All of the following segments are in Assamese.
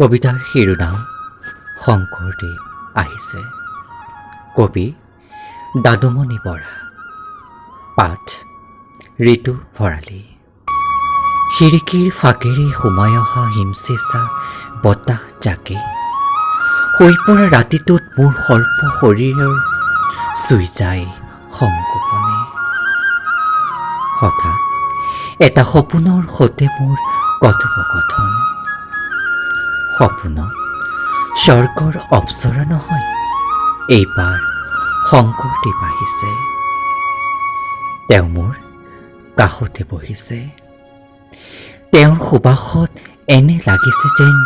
কবিতাৰ শিৰোনাম শংকৰদেৱ আহিছে। কবি দাদু মনি বৰা। পাঠ ঋতু ভৰালী। খিৰিকীৰ ফাঁকেৰে সোমাই অহা হিমচেঁচা বতাহ জাকে শুই পৰা ৰাতিটোত মোৰ সৰ্প শৰীৰৰ চুই যায় সংগোপনে। হঠাৎ এটা সপোনৰ সৈতে মোৰ কথোপকথন। সপোনত স্বৰ্গৰ অপ্সৰা নহয়, এইবাৰ শংকৰদেৱ আহিছে। তেওঁ মোৰ কাষতে বহিছে। তেওঁৰ সুবাসত এনে লাগিছে যেন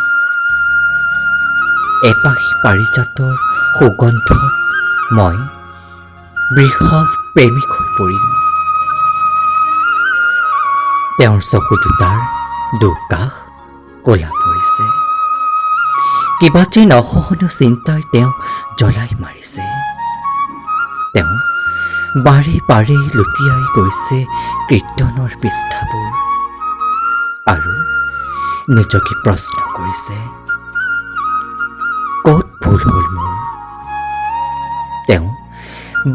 এপাহি পাৰিজাতৰ সুগন্ধত মই বৃহৎ প্ৰেমিক হৈ পৰিম। তেওঁৰ চকু দুটাৰ দুকাষ ক'লা পৰিছে। কিবা যেন অসহনীয় চিন্তাই তেওঁক জ্বলাই মাৰিছে। তেওঁ বাৰে বাৰে লুটিয়াই গৈছে কীৰ্তনৰ পৃষ্ঠাবোৰ আৰু নিজকে প্ৰশ্ন কৰিছে, ক'ত ভুল হ'ল মোৰ? তেওঁ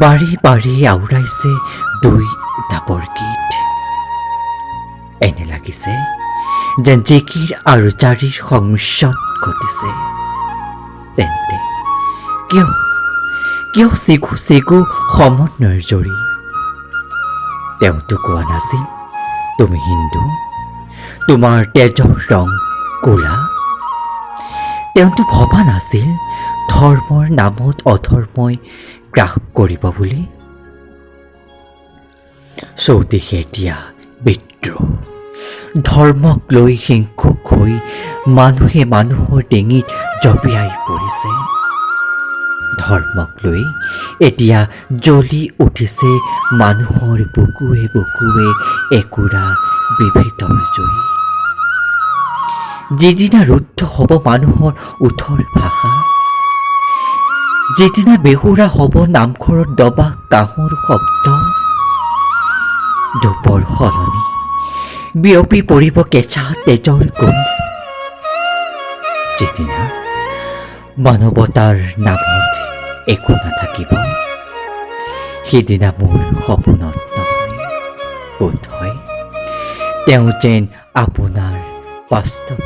বাৰে বাৰে আওৰাইছে দুই ডাবৰ গীত। এনে লাগিছে যেন জিকিৰ আৰু জাৰিৰ সংমিশ্ৰণ ঘটিছে। তেন্তে কিয় কিয় চিগু চিগু সমন্বয়ৰ জৰি? তেওঁতো কোৱা নাছিল তুমি হিন্দু, তোমাৰ তেজৰ ৰং ক'লা। তেওঁতো ভবা নাছিল ধৰ্মৰ নামত অধৰ্মই গ্ৰাস কৰিব বুলি। চৌদিশে এতিয়া বিদ্ৰোহ, ধৰ্মক লৈ হিংসুক হৈ মানুহে মানুহৰ ডিঙিত জঁপিয়াই পৰিছে। ধৰ্মক লৈ এতিয়া জ্বলি উঠিছে মানুহৰ বুকুৱে বুকুৱে একুৰা বিভেদৰ জুই। যিদিনা ৰুদ্ধ হ'ব মানুহৰ ওঠৰ ভাষা, যিদিনা বেহুৰা হ'ব নামঘৰত দবা কাঁহৰ শব্দ, ধূপৰ সলনি বিয়পি পৰিব কেঁচা তেজৰ গোন্ধ, যিদিনা মানৱতাৰ নামত একো নাথাকিব, সিদিনা মোৰ সপোনত নহয়, বোধ হয় তেওঁ যেন আপোনাৰ বাস্তৱ